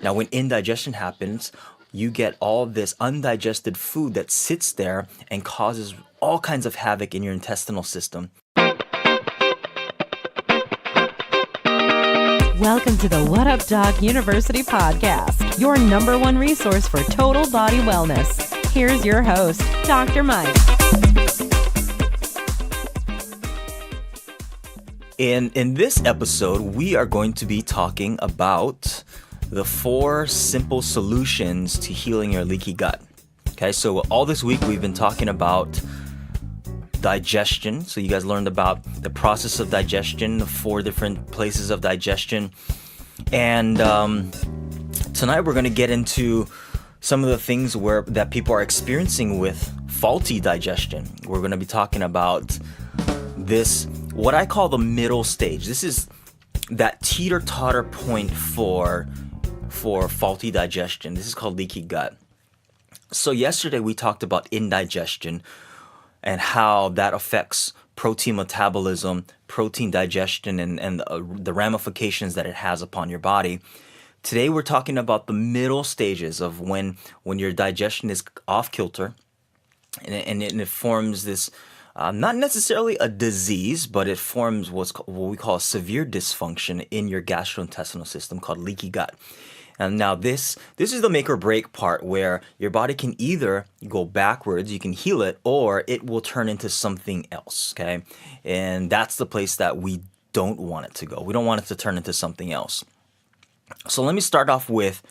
Now, when indigestion happens, you get all this undigested food that sits there and causes all kinds of havoc in your intestinal system. Welcome to the What Up Doc University podcast, your number one resource for total body wellness. Here's your host, Dr. Mike. In this episode, we are going to be talking about the 4 simple solutions to healing your leaky gut. Okay, so all this week we've been talking about digestion. So you guys learned about the process of digestion, the 4 different places of digestion. And tonight we're going to get into some of the things that people are experiencing with faulty digestion. We're going to be talking about this, what I call the middle stage. This is that teeter-totter point for faulty digestion. This is called leaky gut. So yesterday we talked about indigestion and how that affects protein metabolism, protein digestion, and the ramifications that it has upon your body. Today we're talking about the middle stages of when your digestion is off kilter, and it forms this, not necessarily a disease, but it forms what we call a severe dysfunction in your gastrointestinal system called leaky gut. And now this is the make or break part where your body can either go backwards, you can heal it, or it will turn into something else, okay? And that's the place that we don't want it to go. We don't want it to turn into something else. So let me start off with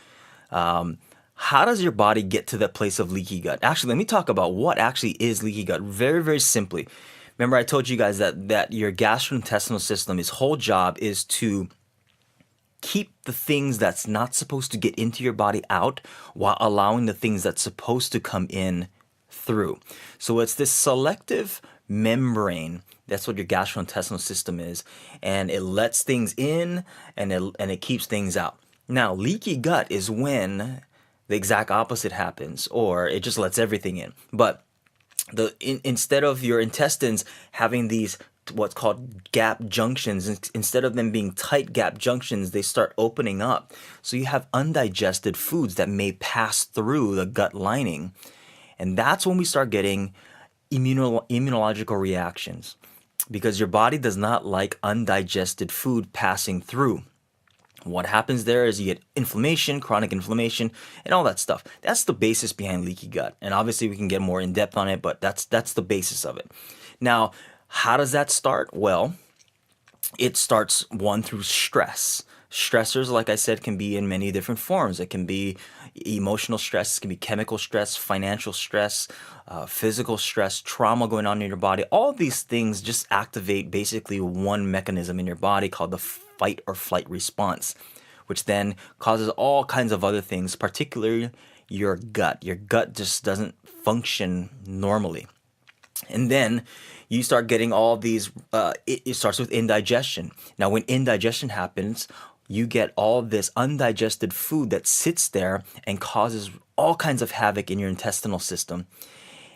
how does your body get to that place of leaky gut? Actually, let me talk about what actually is leaky gut very, very simply. Remember I told you guys that your gastrointestinal system, its whole job is to keep the things that's not supposed to get into your body out while allowing the things that's supposed to come in through. So it's this selective membrane. That's what your gastrointestinal system is. And it lets things in and it keeps things out. Now, leaky gut is when the exact opposite happens, or it just lets everything in. But instead of your intestines having these what's called gap junctions, instead of them being tight gap junctions, they start opening up. So you have undigested foods that may pass through the gut lining. And that's when we start getting immunological reactions, because your body does not like undigested food passing through. What happens there is you get inflammation, chronic inflammation, and all that stuff. That's the basis behind leaky gut. And obviously we can get more in depth on it, but that's the basis of it. Now, how does that start? Well, it starts through stress. Stressors, like I said, can be in many different forms. It can be emotional stress, it can be chemical stress, financial stress, physical stress, trauma going on in your body. All of these things just activate basically one mechanism in your body called the fight or flight response, which then causes all kinds of other things, particularly your gut. Your gut just doesn't function normally. And then you start getting all these, it starts with indigestion. Now, when indigestion happens, you get all this undigested food that sits there and causes all kinds of havoc in your intestinal system.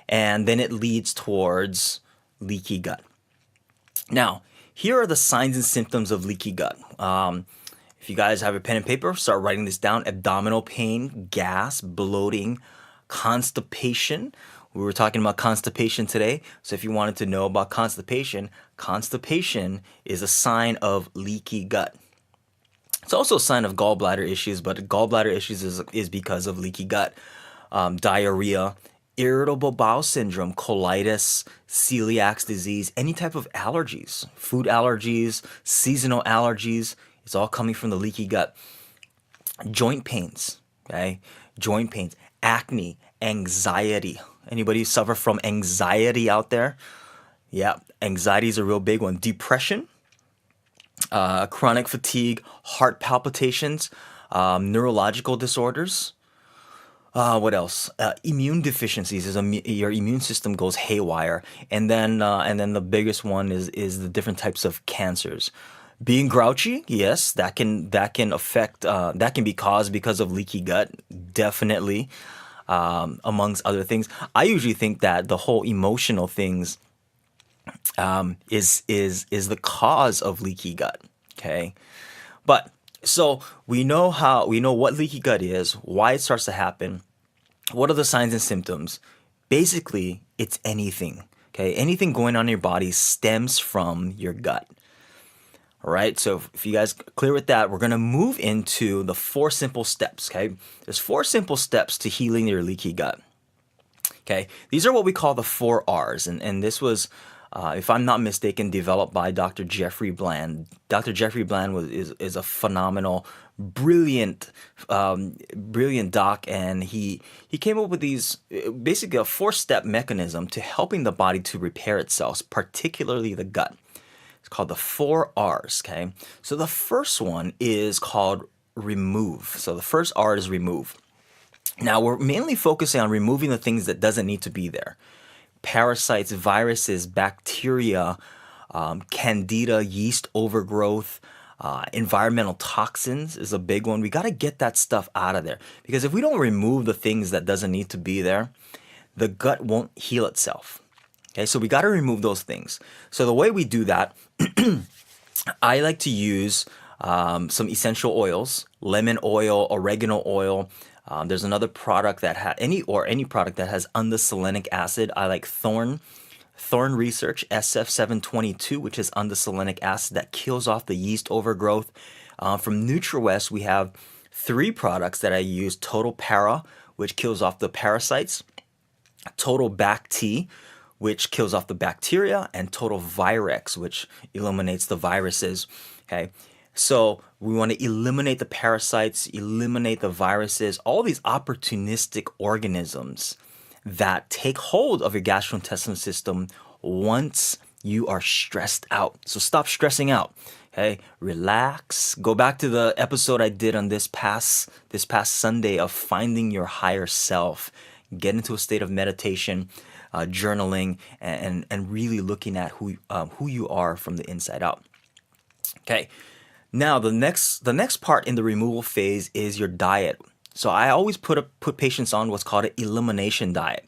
And then it leads towards leaky gut. Now, here are the signs and symptoms of leaky gut. If you guys have a pen and paper, start writing this down. Abdominal pain, gas, bloating, constipation. We were talking about constipation today. So if you wanted to know about constipation is a sign of leaky gut. It's also a sign of gallbladder issues, but gallbladder issues is because of leaky gut. Diarrhea, irritable bowel syndrome, colitis, celiac disease, any type of allergies, food allergies, seasonal allergies, it's all coming from the leaky gut. Joint pains, okay? Joint pains, acne, anxiety. Anybody suffer from anxiety out there? Yeah, anxiety is a real big one. Depression, chronic fatigue, heart palpitations, neurological disorders. What else? Immune deficiencies is your immune system goes haywire, and then the biggest one is the different types of cancers. Being grouchy, yes, that can affect that can be caused because of leaky gut, definitely. Amongst other things, I usually think that the whole emotional things is the cause of leaky gut. Okay. But so we know what leaky gut is, why it starts to happen, what are the signs and symptoms. Basically, it's anything. Okay. Anything going on in your body stems from your gut. All right. So if you guys are clear with that, we're going to move into the 4 simple steps. Okay. There's 4 simple steps to healing your leaky gut. Okay, these are what we call the 4 R's, and this was, if I'm not mistaken, developed by Dr. Jeffrey Bland. Dr. Jeffrey Bland is a phenomenal, brilliant doc, and he came up with these basically a 4-step mechanism to helping the body to repair itself, particularly the gut. It's called the 4 R's. Okay, so the first one is called remove. So the first R is remove. Now, we're mainly focusing on removing the things that doesn't need to be there. Parasites, viruses, bacteria, candida, yeast overgrowth, environmental toxins is a big one. We got to get that stuff out of there. Because if we don't remove the things that doesn't need to be there, the gut won't heal itself. Okay, so we got to remove those things. So the way we do that, I like to use some essential oils, lemon oil, oregano oil. There's another product that any product that has undecylenic acid. I like Thorne Research SF722, which is undecylenic acid that kills off the yeast overgrowth. From NutriWest, we have 3 products that I use: Total Para, which kills off the parasites; Total Bac-T, which kills off the bacteria; and Total Virex, which eliminates the viruses. Okay. So we want to eliminate the parasites, eliminate the viruses, all these opportunistic organisms that take hold of your gastrointestinal system once you are stressed out. So stop stressing out. Okay, relax. Go back to the episode I did on this past Sunday of finding your higher self. Get into a state of meditation, journaling, and really looking at who you are from the inside out. Okay. Now, the next part in the removal phase is your diet. So I always put patients on what's called an elimination diet.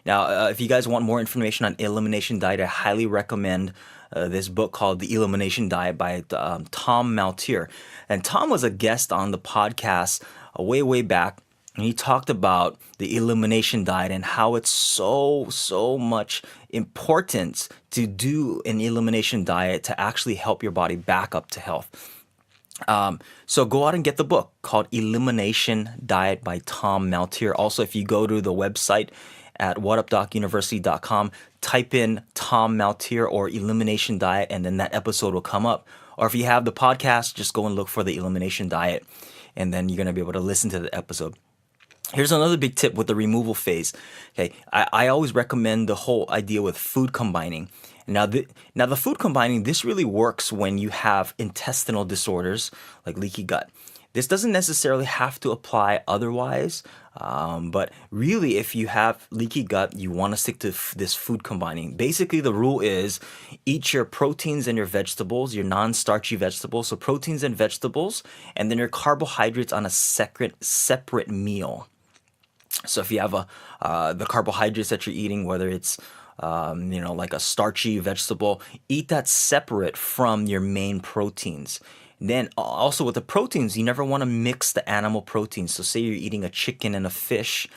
Now, if you guys want more information on elimination diet, I highly recommend this book called The Elimination Diet by Tom Maltier. And Tom was a guest on the podcast way back, and he talked about the elimination diet and how it's so much important to do an elimination diet to actually help your body back up to health. So go out and get the book called Elimination Diet by Tom Maltier. Also, if you go to the website at whatupdocuniversity.com, type in Tom Maltier or Elimination Diet, and then that episode will come up. Or if you have the podcast, just go and look for the Elimination Diet, and then you're going to be able to listen to the episode. Here's another big tip with the removal phase. Okay, I always recommend the whole idea with food combining. Now the food combining, this really works when you have intestinal disorders like leaky gut. This doesn't necessarily have to apply otherwise, but really if you have leaky gut, you want to stick to this food combining. Basically, the rule is eat your proteins and your vegetables, your non-starchy vegetables, so proteins and vegetables, and then your carbohydrates on a separate meal. So if you have the carbohydrates that you're eating, whether it's like a starchy vegetable, eat that separate from your main proteins. Then also with the proteins, you never want to mix the animal proteins. So say you're eating a chicken and a fish,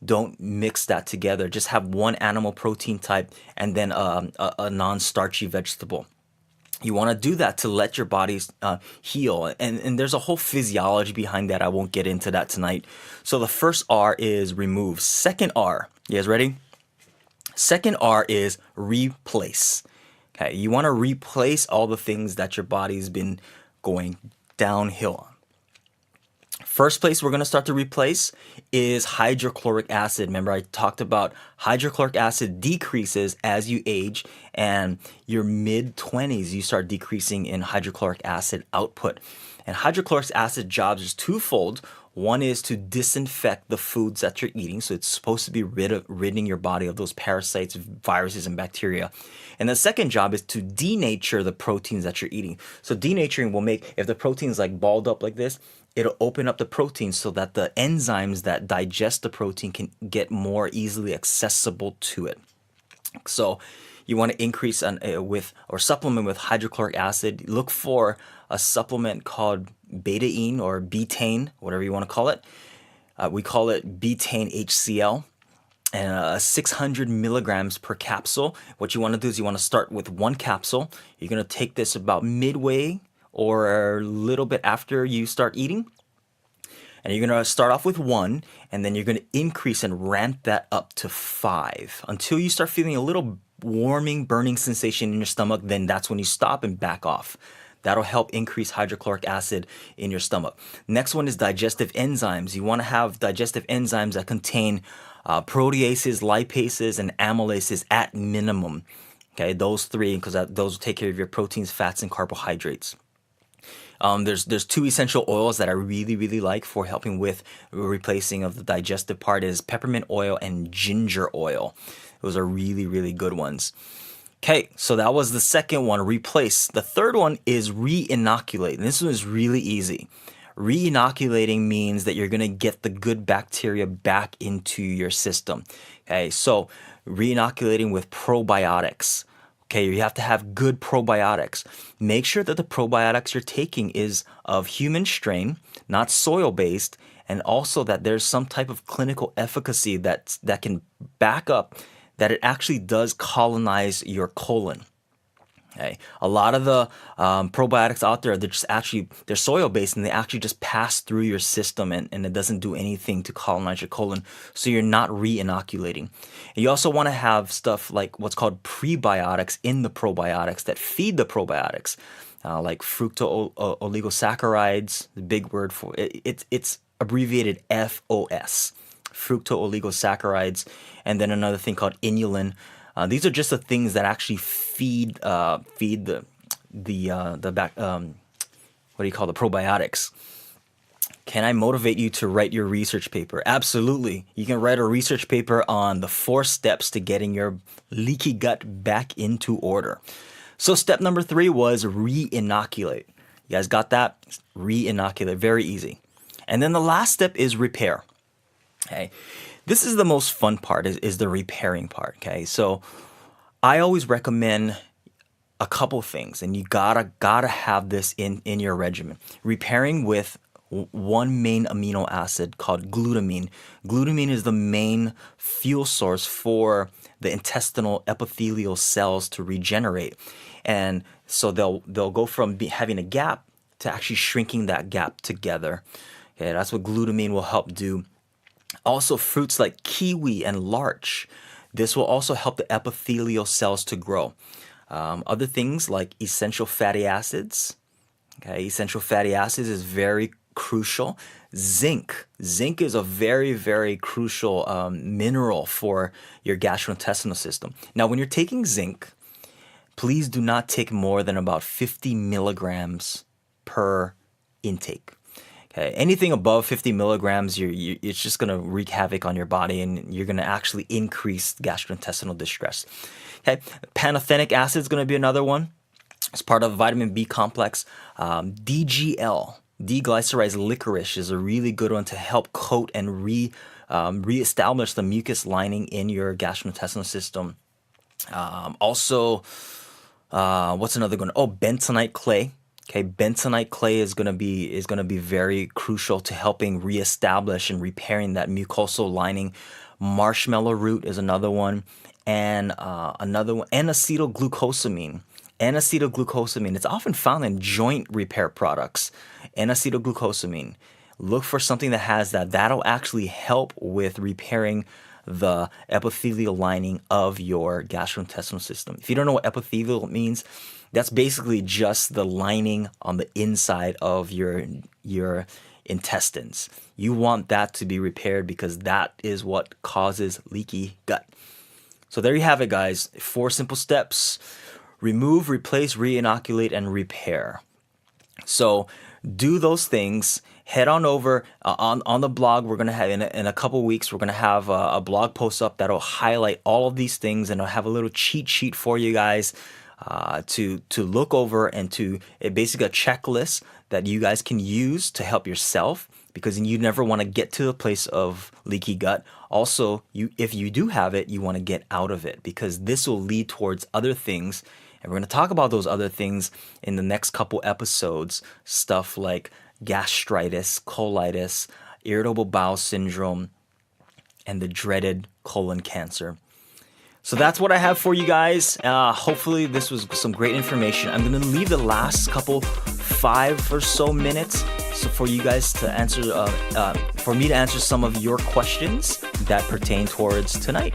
don't mix that together. Just have one animal protein type and then a non-starchy vegetable. You want to do that to let your body heal. And there's a whole physiology behind that. I won't get into that tonight. So the first R is remove. Second R, you guys ready? Second R is replace. Okay, you want to replace all the things that your body's been going downhill on. First place we're going to start to replace is hydrochloric acid. Remember, I talked about hydrochloric acid decreases as you age, and your mid-20s, you start decreasing in hydrochloric acid output. And hydrochloric acid jobs is twofold. One is to disinfect the foods that you're eating. So it's supposed to be ridding your body of those parasites, viruses, and bacteria. And the second job is to denature the proteins that you're eating. So denaturing will make, if the protein's like balled up like this, it'll open up the protein so that the enzymes that digest the protein can get more easily accessible to it. So you want to increase with or supplement with hydrochloric acid. Look for a supplement called betaine or betaine, whatever you want to call it. We call it betaine HCl. And 600 milligrams per capsule. What you want to do is you want to start with one capsule. You're going to take this about midway or a little bit after you start eating. And you're going to start off with one, and then you're going to increase and ramp that up to 5 until you start feeling a little warming, burning sensation in your stomach. Then that's when you stop and back off. That'll help increase hydrochloric acid in your stomach. Next one is digestive enzymes. You want to have digestive enzymes that contain proteases, lipases, and amylases at minimum. Okay, those three, because those will take care of your proteins, fats, and carbohydrates. There's 2 essential oils that I really like for helping with replacing of the digestive part is peppermint oil and ginger oil. Those are really good ones. Okay, so that was the second one, replace. The third one is re-inoculate. And this one is really easy. Re-inoculating means that you're going to get the good bacteria back into your system. Okay, so re-inoculating with probiotics. Okay, you have to have good probiotics. Make sure that the probiotics you're taking is of human strain, not soil-based, and also that there's some type of clinical efficacy that can back up that it actually does colonize your colon. Okay. A lot of the probiotics out there, they're soil-based and they actually just pass through your system and it doesn't do anything to colonize your colon. So you're not re-inoculating. And you also want to have stuff like what's called prebiotics in the probiotics that feed the probiotics, like fructooligosaccharides, the big word for it. It's abbreviated FOS, fructooligosaccharides, and then another thing called inulin. These are just the things that actually feed the probiotics. Can I motivate you to write your research paper? Absolutely. You can write a research paper on the 4 steps to getting your leaky gut back into order. So step number 3 was re-inoculate. You guys got that? Re-inoculate, very easy. And then the last step is repair. Okay. This is the most fun part, is the repairing part, okay? So I always recommend a couple things, and you gotta have this in your regimen. Repairing with one main amino acid called glutamine. Glutamine is the main fuel source for the intestinal epithelial cells to regenerate. And so they'll go from having a gap to actually shrinking that gap together. Okay, that's what glutamine will help do. Also, fruits like kiwi and larch. This will also help the epithelial cells to grow. Other things like essential fatty acids. Okay, essential fatty acids is very crucial. Zinc. Zinc is a very crucial mineral for your gastrointestinal system. Now, when you're taking zinc, please do not take more than about 50 milligrams per intake. Okay, anything above 50 milligrams, it's just going to wreak havoc on your body, and you're going to actually increase gastrointestinal distress. Okay, pantothenic acid is going to be another one. It's part of vitamin B complex. DGL, deglycerized licorice, is a really good one to help coat and reestablish the mucus lining in your gastrointestinal system. Also, what's another one? Oh, bentonite clay. Okay, bentonite clay is going to be very crucial to helping reestablish and repairing that mucosal lining. Marshmallow root is another one, and another one, N-acetylglucosamine. N-acetylglucosamine. It's often found in joint repair products. N-acetylglucosamine. Look for something that has that. That'll actually help with repairing the epithelial lining of your gastrointestinal system. If you don't know what epithelial means, that's basically just the lining on the inside of your intestines. You want that to be repaired because that is what causes leaky gut. So there you have it, guys. 4 simple steps: remove, replace, re-inoculate, and repair. So do those things. Head on over on the blog. We're going to have in a couple weeks, we're going to have a blog post up that'll highlight all of these things, and I'll have a little cheat sheet for you guys to look over, and basically a checklist that you guys can use to help yourself, because you never want to get to a place of leaky gut. Also, if you do have it, you want to get out of it, because this will lead towards other things. And we're going to talk about those other things in the next couple episodes. Stuff like gastritis, colitis, irritable bowel syndrome, and the dreaded colon cancer. So that's what I have for you guys. Hopefully this was some great information. I'm going to leave the last couple 5 or so minutes for you guys to answer, for me to answer some of your questions that pertain towards tonight.